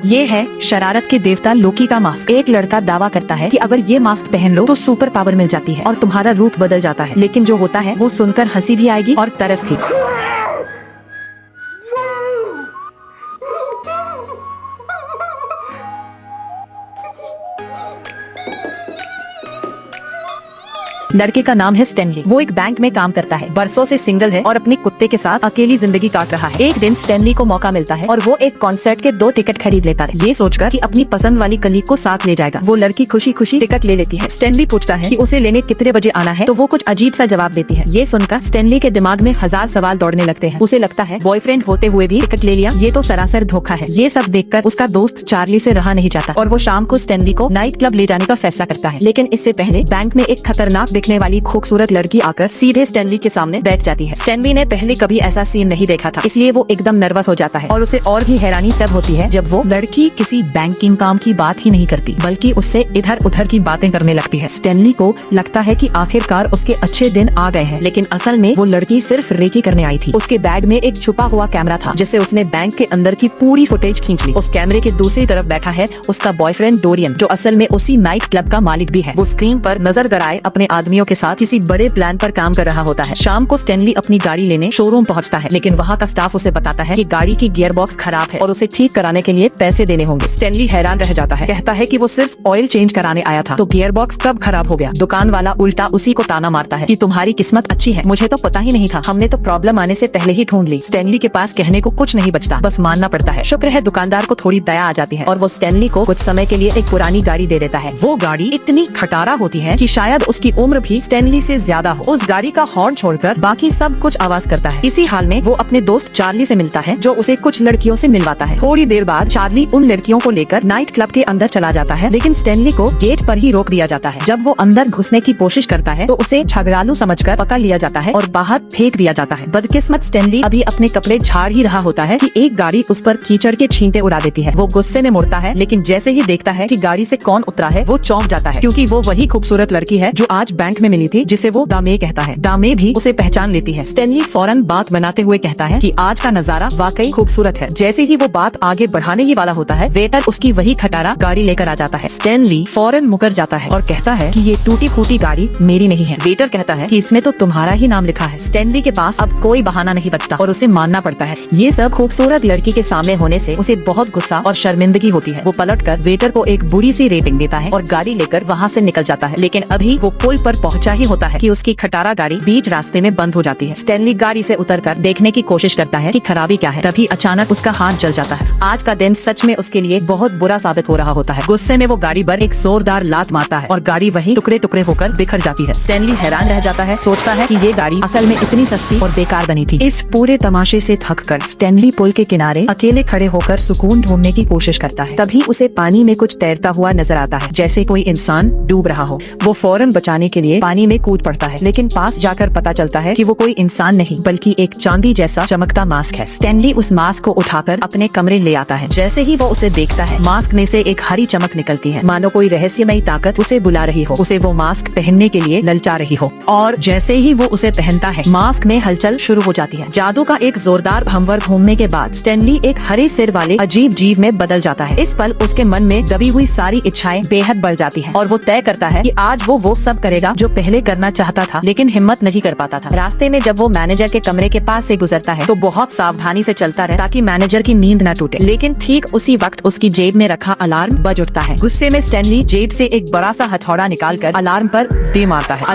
ये है शरारत के देवता लोकी का मास्क। एक लड़का दावा करता है कि अगर ये मास्क पहन लो तो सुपर पावर मिल जाती है और तुम्हारा रूप बदल जाता है, लेकिन जो होता है वो सुनकर हंसी भी आएगी और तरस भी। लड़के का नाम है स्टैनली। वो एक बैंक में काम करता है, बरसों से सिंगल है और अपने कुत्ते के साथ अकेली जिंदगी काट रहा है। एक दिन स्टैनली को मौका मिलता है और वो एक कॉन्सर्ट के 2 टिकट खरीद लेता है, ये सोचकर कि अपनी पसंद वाली कलीग को साथ ले जाएगा। वो लड़की खुशी खुशी टिकट ले लेती है। स्टैनली पूछता है कि उसे लेने कितने बजे आना है, तो वो कुछ अजीब सा जवाब देती है। ये सुनकर स्टैनली के दिमाग में 1000 सवाल दौड़ने लगते हैं। उसे लगता है बॉयफ्रेंड होते हुए भी टिकट ले लिया, ये तो सरासर धोखा है। ये सब देखकर उसका दोस्त चार्ली से रहा नहीं जाता और वो शाम को स्टैनली को नाइट क्लब ले जाने का फैसला करता है। लेकिन इससे पहले बैंक में एक खतरनाक दिखने वाली खूबसूरत लड़की आकर सीधे स्टैनली के सामने बैठ जाती है। स्टैनली ने पहले कभी ऐसा सीन नहीं देखा था, इसलिए वो एकदम नर्वस हो जाता है और उसे और भी हैरानी तब होती है जब वो लड़की किसी बैंकिंग काम की बात ही नहीं करती, बल्कि उससे इधर उधर की बातें करने लगती है। स्टैनली को लगता है कि आखिरकार उसके अच्छे दिन आ गए हैं, लेकिन असल में वो लड़की सिर्फ रेकी करने आई थी। उसके बैग में एक छुपा हुआ कैमरा था जिससे उसने बैंक के अंदर की पूरी फुटेज खींच ली। उस कैमरे के दूसरी तरफ बैठा है उसका बॉयफ्रेंड डोरियन, जो असल में उसी नाइट क्लब का मालिक भी है। वो स्क्रीन पर नजर गड़ाए अपने आदमियों के साथ किसी बड़े प्लान पर काम कर रहा होता है। शाम को स्टैनली अपनी गाड़ी लेने शोरूम पहुंचता है, लेकिन वहाँ का स्टाफ उसे बताता है कि गाड़ी की गियर बॉक्स खराब है और उसे ठीक कराने के लिए पैसे देने होंगे। स्टैनली हैरान रह जाता है, कहता है कि वो सिर्फ ऑयल चेंज कराने आया था, तो गियर बॉक्स कब खराब हो गया। दुकान वाला उल्टा उसी को ताना मारता है कि तुम्हारी किस्मत अच्छी है, मुझे तो पता ही नहीं था, हमने तो प्रॉब्लम आने से पहले ही ढूंढ ली। स्टैनली के पास कहने को कुछ नहीं बचता, बस मानना पड़ता है। शुक्र है दुकानदार को थोड़ी दया आ जाती है और वो स्टैनली को कुछ समय के लिए एक पुरानी गाड़ी दे देता है। वो गाड़ी इतनी खटारा होती है कि शायद उसकी उम्र भी स्टैनली से ज्यादा हो। उस गाड़ी का हॉर्न छोड़कर बाकी सब कुछ आवाज करता है। इसी हाल में वो अपने दोस्त चार्ली से मिलता है, जो उसे कुछ लड़कियों से मिलवाता है। थोड़ी देर बाद चार्ली उन लड़कियों को लेकर नाइट क्लब के अंदर चला जाता है, लेकिन स्टैनली को गेट पर ही रोक दिया जाता है। जब वो अंदर घुसने की कोशिश करता है तो उसे झगड़ालू समझकर पकड़ लिया जाता है और बाहर फेंक दिया जाता है। बदकिस्मत स्टैनली अभी अपने कपड़े झाड़ ही रहा होता है कि एक गाड़ी उस पर कीचड़ के छींटे उड़ा देती है। वो गुस्से में मुड़ता है, लेकिन जैसे ही देखता है कि गाड़ी से कौन उतरा है, वो चौंक जाता है, क्योंकि वो वही खूबसूरत लड़की है जो आज बैंक में मिली थी, जिसे वो दामे कहता है। दामे भी उसे पहचान लेती है। स्टैनली फौरन बात बनाते हुए कहता है कि आज का नजारा वाकई खूबसूरत है। जैसे ही वो बात आगे बढ़ाने ही वाला होता है, वेटर उसकी वही खटारा गाड़ी लेकर आ जाता है। स्टैनली फौरन मुकर जाता है और कहता है कि ये टूटी फूटी गाड़ी मेरी नहीं है। वेटर कहता है कि इसमें तो तुम्हारा ही नाम लिखा है। स्टैनली के पास अब कोई बहाना नहीं बचता और उसे मानना पड़ता है। ये सब खूबसूरत लड़की के सामने होने से उसे बहुत गुस्सा और शर्मिंदगी होती है। वो पलटकर वेटर को एक बुरी सी रेटिंग देता है और गाड़ी लेकर वहाँ से निकल जाता है। लेकिन अभी वो पुल पर पहुँचा ही होता है कि उसकी खटारा गाड़ी बीच रास्ते में बंद हो जाती है। स्टैनली गाड़ी से उतरकर देखने की कोशिश करता है कि खराबी क्या है, तभी अचानक उसका हाथ जल जाता है। आज का दिन सच में उसके लिए बहुत बुरा साबित हो रहा होता है। गुस्से में वो गाड़ी पर एक जोरदार लात मारता है और गाड़ी वहीं टुकड़े टुकड़े होकर बिखर जाती है। स्टैनली हैरान रह जाता है, सोचता है कि ये गाड़ी असल में इतनी सस्ती और बेकार बनी थी। इस पूरे तमाशे से थककर स्टैनली पुल के किनारे अकेले खड़े होकर सुकून ढूंढने की कोशिश करता है। तभी उसे पानी में कुछ तैरता हुआ नजर आता है, जैसे कोई इंसान डूब रहा हो। वो फौरन बचाने के लिए पानी में कूद पड़ता है, लेकिन पास जाकर पता चलता है कि वो कोई इंसान नहीं बल्कि एक चांदी जैसा चमकता मास्क है। स्टैनली उस मास्क को उठाकर अपने कमरे ले आता है। जैसे ही वो उसे देखता है, मास्क में से एक हरी चमक निकलती है, मानो कोई रहस्यमयी ताकत उसे बुला रही हो, उसे वो मास्क पहनने के लिए ललचा रही हो। और जैसे ही वो उसे पहनता है, मास्क में हलचल शुरू हो जाती है। जादू का एक जोरदार भंवर घूमने के बाद स्टैनली एक हरे सिर वाले अजीब जीव में बदल जाता है। इस पल उसके मन में दबी हुई सारी इच्छाएं बेहद बढ़ जाती हैं और वो तय करता है कि आज वो सब करेगा जो पहले करना चाहता था लेकिन हिम्मत नहीं कर पाता था। रास्ते में जब वो मैनेजर के कमरे के पास से गुजरता है तो बहुत सावधानी से चलता रहे ताकि मैनेजर की नींद न टूटे। लेकिन ठीक उसी वक्त उसकी जेब में रखा अलार्म बज उठता है। गुस्से में स्टैनली जेब से एक बड़ा सा हथौड़ा निकालकर अलार्म पर दे मारता है।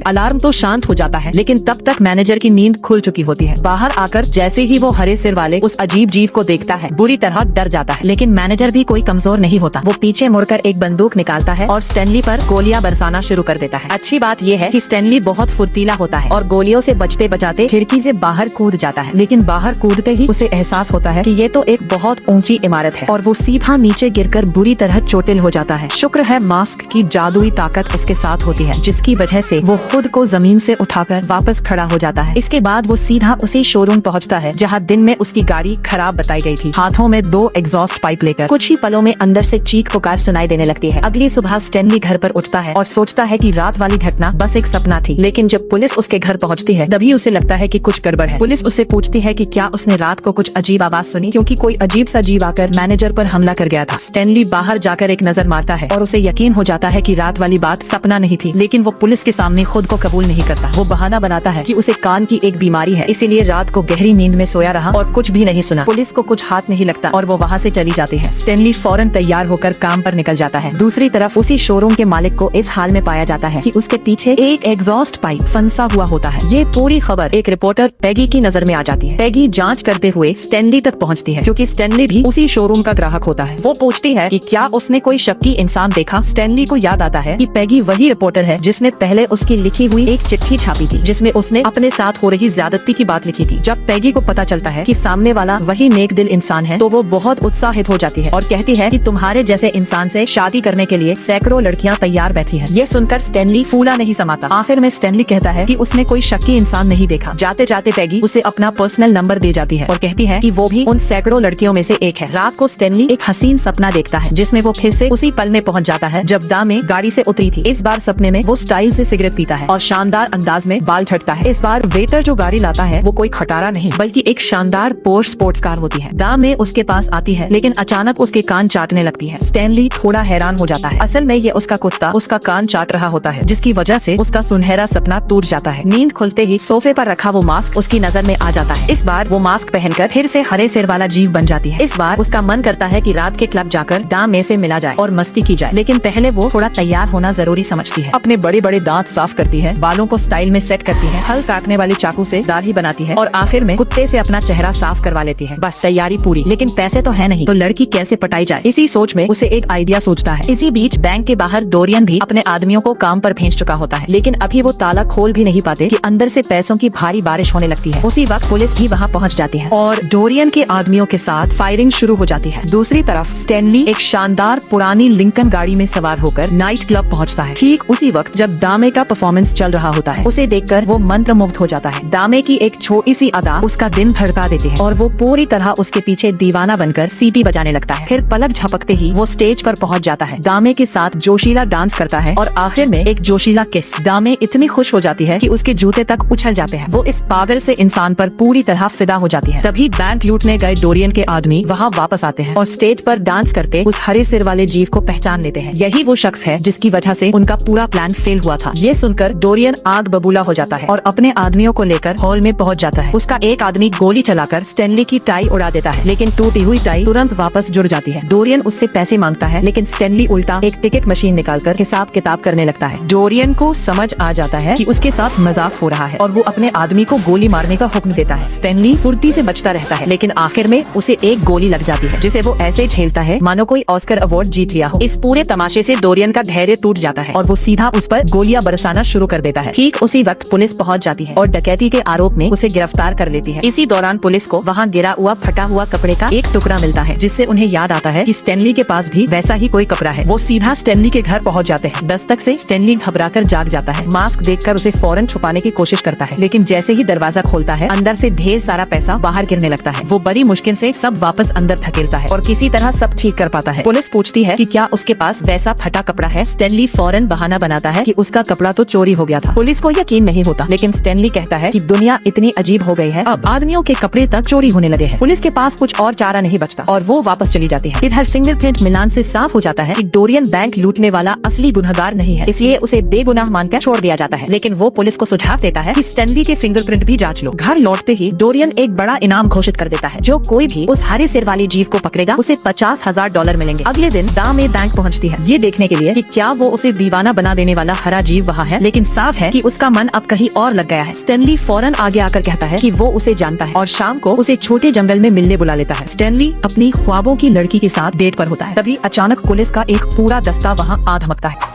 अलार्म तो शांत हो जाता है, लेकिन तब तक मैनेजर की नींद खुल चुकी होती है। बाहर आकर जैसे ही वो हरे सिर वाले उस अजीब जीव को देखता है, बुरी तरह डर जाता है। लेकिन मैनेजर भी कोई कमजोर नहीं होता। वो पीछे मुड़कर एक बंदूक निकालता है और स्टैनली पर गोलियां बरसाना शुरू कर देता है। अच्छी बात ये है कि स्टैनली बहुत फुर्तीला होता है और गोलियों से बचते बचाते खिड़की से बाहर कूद जाता है। लेकिन बाहर कूदते ही उसे एहसास होता है कि ये तो एक बहुत ऊंची इमारत है और वो सीधा नीचे गिरकर बुरी तरह चोटिल हो जाता है। शुक्र है मास्क की जादुई ताकत उसके साथ होती है, जिसकी वजह से वो खुद को जमीन से उठाकर वापस खड़ा हो जाता है। इसके बाद वो सीधा उसी शोरूम पहुंचता है जहां दिन में उसकी गाड़ी खराब बताई गई थी। हाथों में 2 एग्जॉस्ट पाइप लेकर कुछ ही पलों में अंदर से चीख पुकार सुनाई देने लगती है। अगली सुबह स्टैनली घर पर उठता है और सोचता है कि रात वाली घटना बस एक सपना थी, लेकिन जब पुलिस उसके घर पहुंचती है तभी उसे लगता है कि कुछ गड़बड़ है। पुलिस उससे पूछती है कि क्या उसने रात को कुछ अजीब आवाज सुनी, क्योंकि कोई अजीब सा जीव आकर मैनेजर पर हमला कर गया था। स्टैनली बाहर जाकर एक नजर मारता है और उसे यकीन हो जाता है कि रात वाली बात सपना नहीं थी, लेकिन वो पुलिस के सामने खुद को कबूल नहीं करता। वो बहाना बनाता है कि उसे कान की एक बीमारी है, इसीलिए रात को गहरी नींद में सोया रहा और कुछ भी नहीं सुना। पुलिस को कुछ हाथ नहीं लगता और वो वहाँ से चली जाती है। स्टैनली फौरन तैयार होकर काम पर निकल जाता है। दूसरी तरफ उसी शोरूम के मालिक को इस हाल में पाया जाता है कि उसके पीछे एक एग्जॉस्ट पाइप फंसा हुआ होता है। ये पूरी खबर एक रिपोर्टर पैगी की नजर में आ जाती है। पैगी जांच करते हुए स्टैनली तक पहुंचती है, क्योंकि स्टैनली भी उसी शोरूम का ग्राहक होता है। वो पूछती है कि क्या उसने कोई शक्की इंसान देखा। स्टैनली को याद आता है कि पैगी वही रिपोर्टर है जिसने पहले उसकी लिखी हुई एक चिट्ठी छापी थी, जिसमें उसने अपने साथ हो रही ज्यादती की बात लिखी थी। जब पैगी को पता चलता है कि सामने वाला वही नेक दिल इंसान है, तो वो बहुत उत्साहित हो जाती है और कहती है कि तुम्हारे जैसे इंसान से शादी करने के लिए सैकड़ों लड़कियां तैयार बैठी हैं। ये सुनकर स्टैनली फूला नहीं समाता। आखिर में स्टैनली कहता है कि उसने कोई शक्की इंसान नहीं देखा। जाते जाते पैगी उसे अपना पर्सनल नंबर दे जाती है और कहती है कि वो भी उन सैकड़ों लड़कियों में से एक है। रात को स्टैनली एक हसीन सपना देखता है, जिसमें वो फिर से उसी पल में पहुंच जाता है जब दामे गाड़ी से उतरी थी। इस बार सपने में वो स्टाइल से सिगरेट पीता है और शानदार अंदाज में बाल छटता है। इस बार वेटर जो गाड़ी लाता है वो कोई खटारा नहीं, बल्कि एक शानदार पोर्श स्पोर्ट्स कार होती है। दामे उसके पास आती है, लेकिन अचानक उसके कान चाटने लगती है। स्टैनली थोड़ा हैरान हो जाता है। असल में ये उसका कुत्ता उसका कान चाट रहा होता है, जिसकी वजह से उसका सुनहरा सपना टूट जाता है। नींद खुलते ही सोफे पर रखा वो मास्क उसकी नजर में आ जाता है। इस बार वो मास्क पहनकर फिर से हरे सिर वाला जीव बन जाती है। इस बार उसका मन करता है कि रात के क्लब जाकर दामे से मिला जाए और मस्ती की जाए, लेकिन पहले वो थोड़ा तैयार होना जरूरी समझती है। अपने बड़े बड़े दांत साफ करती है, बालों को स्टाइल में सेट करती है, हल काटने वाले चाकू से दाढ़ी बनाती है और आखिर में कुत्ते से अपना चेहरा साफ करवा लेती है। बस तैयारी पूरी, लेकिन पैसे तो है नहीं, तो लड़की कैसे पटाई जाए। इसी सोच में उसे एक आइडिया सोचता है। इसी बीच बैंक के बाहर डोरियन भी अपने आदमियों को काम पर भेज चुका होता है, लेकिन अभी वो ताला खोल भी नहीं पाते कि अंदर से पैसों की भारी बारिश होने लगती है। उसी वक्त पुलिस भी वहाँ पहुँच जाती है और डोरियन के आदमियों के साथ फायरिंग शुरू हो जाती है। दूसरी तरफ स्टैनली एक शानदार पुरानी लिंकन गाड़ी में सवार होकर नाइट क्लब पहुँचता है। ठीक उसी वक्त जब दामे का परफॉर्मेंस चल रहा होता है, उसे देखकर वो मंत्रमुग्ध हो जाता है। दामे की एक छोटी सी अदा उसका दिन भड़का देती है और वो पूरी तरह उसके पीछे दीवाना बनकर सीटी बजाने लगता है। फिर पलक झपकते ही वो स्टेज पर पहुंच जाता है। दामे के साथ जोशीला डांस करता है और आखिर में एक जोशीला किस। दामे इतनी खुश हो जाती है कि उसके जूते तक उछल जाते हैं। वो इस पागल से इंसान पर पूरी तरह फिदा हो जाती है। तभी बैंक लूटने गए डोरियन के आदमी वहाँ वापस आते हैं और स्टेज पर डांस करते उस हरे सिर वाले जीव को पहचान लेते हैं। यही वो शख्स है जिसकी वजह से उनका पूरा प्लान फेल हुआ था। ये सुनकर डोरियन आग बबूला हो जाता है और अपने आदमियों को लेकर हॉल में पहुंच जाता है। उसका एक आदमी गोली चलाकर स्टैनली की टाई उड़ा देता है, लेकिन टूटी हुई टाई तुरंत वापस जुड़ जाती है। डोरियन उससे पैसे मांगता है, लेकिन स्टैनली उल्टा एक टिकट मशीन निकालकर हिसाब किताब करने लगता है। डोरियन को समझ आ जाता है कि उसके साथ मजाक हो रहा है और वो अपने आदमी को गोली मारने का हुक्म देता है। स्टैनली फुर्ती से बचता रहता है, लेकिन आखिर में उसे एक गोली लग जाती है, जिसे वो ऐसे झेलता है मानो कोई ऑस्कर अवार्ड जीत लिया हो। इस पूरे तमाशे से डोरियन का धैर्य टूट जाता है और वो सीधा उस पर गोलियां बरसाना शुरू कर देता है। ठीक उसी वक्त पुलिस पहुंच जाती है और डकैती के आरोप में उसे गिरफ्तार कर लेती है। इसी दौरान पुलिस को वहाँ गिरा हुआ फटा हुआ कपड़े का एक टुकड़ा मिलता है, जिससे उन्हें याद आता है कि स्टैनली के पास भी वैसा ही कोई कपड़ा है। वो सीधा स्टैनली के घर पहुंच जाते हैं। दस्तक से स्टैनली घबराकर जाग जाता है। मास्क देखकर उसे फौरन छुपाने की कोशिश करता है, लेकिन जैसे ही दरवाजा खोलता है, अंदर से ढेर सारा पैसा बाहर गिरने लगता है। वो बड़ी मुश्किल से सब वापस अंदर धकेलता है और किसी तरह सब ठीक कर पाता है। पुलिस पूछती है कि क्या उसके पास वैसा फटा कपड़ा है। स्टैनली फौरन बहाना बनाता है कि उसका कपड़ा तो चोरी हो गया था। पुलिस को यकीन नहीं होता, लेकिन स्टैनली कहता है कि दुनिया इतनी अजीब हो गई है, अब आदमियों के कपड़े तक चोरी होने लगे हैं। पुलिस के पास कुछ और चारा नहीं बचता और वो वापस चली जाती है। इधर फिंगरप्रिंट मिलान से साफ हो जाता है कि डोरियन बैंक लूटने वाला असली गुनहगार नहीं है, इसलिए उसे बेगुनाह मानकर छोड़ दिया जाता है। लेकिन वो पुलिस को सुझाव देता है कि स्टैनली के फिंगरप्रिंट भी जांच लो। घर लौटते ही डोरियन एक बड़ा इनाम घोषित कर देता है। जो कोई भी उस हरे सिर वाले जीव को पकड़ेगा उसे $50,000 मिलेंगे। अगले दिन दामे बैंक पहुँचती है, ये देखने के लिए कि क्या वो उसे दीवाना बना देने वाला हरा जीव वहाँ है, लेकिन साफ है कि उसका मन अब कहीं और लग गया है। स्टैनली फौरन आगे आकर कहता है कि वो उसे जानता है और शाम को उसे छोटे जंगल में मिलने बुला लेता है। स्टैनली अपनी ख्वाबों की लड़की के साथ डेट पर होता है। तभी अचानक पुलिस का एक पूरा दस्ता वहाँ आ धमकता है।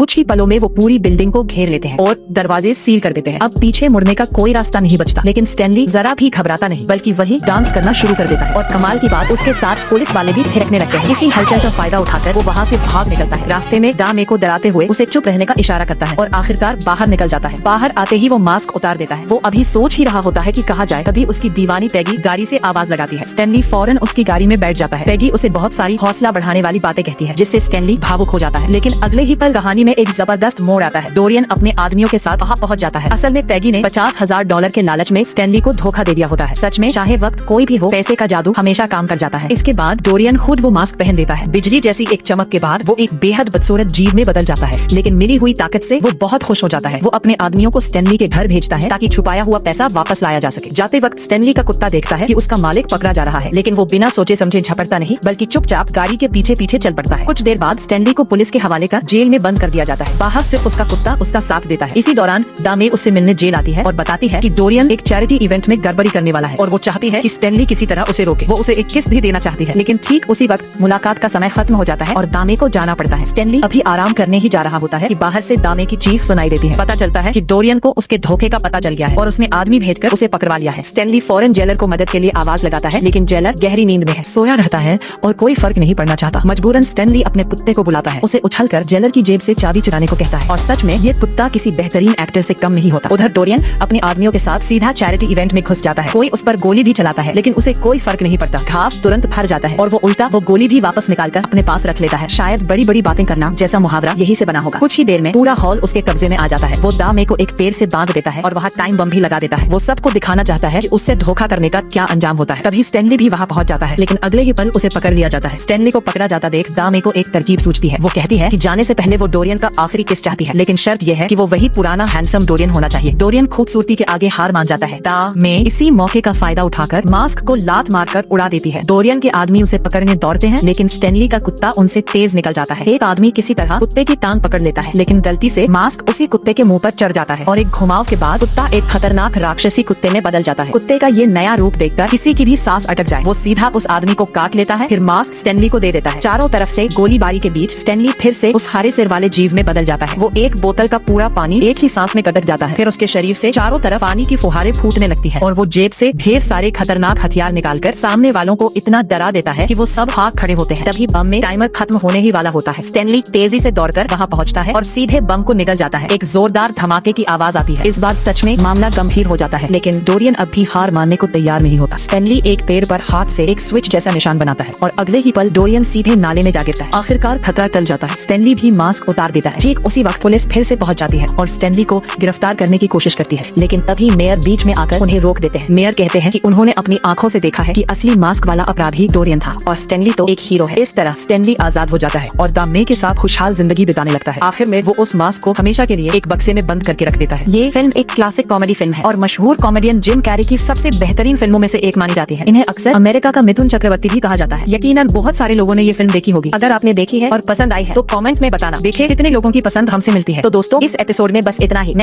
कुछ ही पलों में वो पूरी बिल्डिंग को घेर लेते हैं और दरवाजे सील कर देते हैं। अब पीछे मुड़ने का कोई रास्ता नहीं बचता, लेकिन स्टैनली जरा भी घबराता नहीं, बल्कि वही डांस करना शुरू कर देता है। और कमाल की बात, उसके साथ पुलिस वाले भी थिरकने लगते हैं। इसी हलचल का फायदा उठाकर वो वहाँ से भाग निकलता है। रास्ते में दा मे को डराते हुए उसे चुप रहने का इशारा करता है और आखिरकार बाहर निकल जाता है। बाहर आते ही वो मास्क उतार देता है। वो अभी सोच ही रहा होता है कि कहा जाए, तभी उसकी दीवानी पैगी गाड़ी से आवाज लगाती है। स्टैनली फौरन उसकी गाड़ी में बैठ जाता है। पैगी उसे बहुत सारी हौसला बढ़ाने वाली बातें कहती है, जिससे स्टैनली भावुक हो जाता है। लेकिन अगले ही पल कहानी में एक जबरदस्त मोड़ आता है। डोरियन अपने आदमियों के साथ वहाँ पहुँच जाता है। असल में पैगी ने $50,000 के लालच में स्टैनली को धोखा दे दिया होता है। सच में चाहे वक्त कोई भी हो, पैसे का जादू हमेशा काम कर जाता है। इसके बाद डोरियन खुद वो मास्क पहन लेता है। बिजली जैसी एक चमक के बाद वो एक बेहद बदसूरत जीव में बदल जाता है। लेकिन मिली हुई ताकत से वो बहुत खुश हो जाता है। वो अपने आदमियों को स्टैनली के घर भेजता है ताकि छुपाया हुआ पैसा वापस लाया जा सके। जाते वक्त स्टैनली का कुत्ता देखता है कि उसका मालिक पकड़ा जा रहा है, लेकिन वो बिना सोचे समझे झपटता नहीं, बल्कि चुपचाप गाड़ी के पीछे पीछे चल पड़ता है। कुछ देर बाद स्टैनली को पुलिस के हवाले कर जेल में बंद कर दिया जाता है। बाहर सिर्फ उसका कुत्ता उसका साथ देता है। इसी दौरान दामे उससे मिलने जेल आती है और बताती है कि डोरियन एक चैरिटी इवेंट में गड़बड़ी करने वाला है और वो चाहती है कि स्टैनली किसी तरह उसे रोके। वो उसे एक किस भी देना चाहती है, लेकिन ठीक उसी वक्त मुलाकात का समय खत्म हो जाता है और दामे को जाना पड़ता है। स्टैनली अभी आराम करने ही जा रहा होता है कि बाहर से दामे की चीख सुनाई देती है। पता चलता है कि डोरियन को उसके धोखे का पता चल गया है और उसने आदमी भेजकर उसे पकड़वा लिया है। स्टैनली फौरन जेलर को मदद के लिए आवाज लगाता है, लेकिन जेलर गहरी नींद में है, सोया रहता है और कोई फर्क नहीं पड़ना चाहता। मजबूरन स्टैनली अपने कुत्ते को बुलाता है, उसे उछलकर जेलर की जेब से चाबी चुराने को कहता है और सच में ये कुत्ता किसी बेहतरीन एक्टर से कम नहीं होता। उधर डोरियन अपने आदमियों के साथ सीधा चैरिटी इवेंट में घुस जाता है। कोई उस पर गोली भी चलाता है, लेकिन उसे कोई फर्क नहीं पड़ता। घाव तुरंत भर जाता है और वो उल्टा वो गोली भी वापस निकालकर अपने पास रख लेता है। शायद बड़ी बड़ी बातें करना जैसा मुहावरा यही से बना होगा। कुछ ही देर में पूरा हॉल उसके कब्जे में आ जाता है। वो दामे को एक पेड़ से बांध देता है और वहाँ टाइम बम भी लगा देता है। वो सबको दिखाना चाहता है कि उससे धोखा करने का क्या अंजाम होता है। तभी स्टैनली भी वहाँ पहुँच जाता है, लेकिन अगले ही पल उसे पकड़ लिया जाता है। स्टैनली को पकड़ा जाता देख दामे को एक तरकीब सूझती है। वो कहती है कि जाने से पहले वो डोरियन का आखिरी किस चाहती है, लेकिन शर्त यह है कि वो वही पुराना हैंडसम डोरियन होना चाहिए। डोरियन खूबसूरती के आगे हार मान जाता है। दामे इसी मौके का फायदा उठाकर मास्क को लात मारकर उड़ा देती है। डोरियन के आदमी उसे पकड़ने दौड़ते हैं, लेकिन स्टैनली का कुत्ता उनसे तेज निकल जाता है। एक आदमी किसी तरह कुत्ते की टांग पकड़ लेता है, लेकिन गलती से मास्क उसी कुत्ते के मुंह पर चढ़ जाता है और एक घुमाव के बाद कुत्ता एक खतरनाक राक्षसी कुत्ते में बदल जाता है। कुत्ते का ये नया रूप देखकर किसी की भी सांस अटक जाए। वो सीधा उस आदमी को काट लेता है, फिर मास्क स्टैनली को दे देता है। चारों तरफ से गोलीबारी के बीच स्टैनली फिर से उस हरे सिर वाले जीव में बदल जाता है। वो एक बोतल का पूरा पानी एक ही सांस में गटक जाता है। फिर उसके शरीर से चारों तरफ पानी की फुहारें फूटने लगती है और वो जेब से ढेर सारे खतरनाक हथियार निकालकर सामने वालों को इतना डरा देता है कि वो सब भाग खड़े होते हैं। तभी बम में टाइमर खत्म होने ही वाला होता है। स्टैनली तेजी से दौड़कर वहाँ पहुँचता है और सीधे बम को निगल जाता है। एक जोरदार धमाके की आवाज आती है। इस बार सच में मामला गंभीर हो जाता है, लेकिन डोरियन अब भी हार मानने को तैयार नहीं होता। स्टैनली एक पेड़ पर हाथ से एक स्विच जैसा निशान बनाता है और अगले ही पल डोरियन सीधे नाले में जा गिरता है। आखिरकार खतरा टल जाता है। स्टैनली भी मास्क उतार देता है। ठीक उसी वक्त पुलिस फिर से पहुंच जाती है और स्टैनली को गिरफ्तार करने की कोशिश करती है, लेकिन तभी मेयर बीच में आकर उन्हें रोक देते हैं। मेयर कहते हैं कि उन्होंने अपनी आंखों से देखा है कि असली मास्क वाला अपराधी डोरियन था और स्टैनली तो एक हीरो है। इस तरह स्टैनली आजाद हो जाता है और द मे के साथ खुशहाल जिंदगी बिताने लगता है। आखिर में वो उस मास्क को हमेशा के लिए एक बक्से में बंद करके रख देता है। ये फिल्म एक क्लासिक कॉमेडी फिल्म है और मशहूर कॉमेडियन जिम कैरी की सबसे बेहतरीन फिल्मों में से एक मानी जाती है। इन्हें अक्सर अमेरिका का मिथुन चक्रवर्ती भी कहा जाता है। यकीनन बहुत सारे लोगों ने ये फिल्म देखी होगी। अगर आपने देखी है और पसंद आई है तो कमेंट में बताना। देखिए कितने लोगों की पसंद हमसे मिलती है। तो दोस्तों इस एपिसोड में बस इतना ही।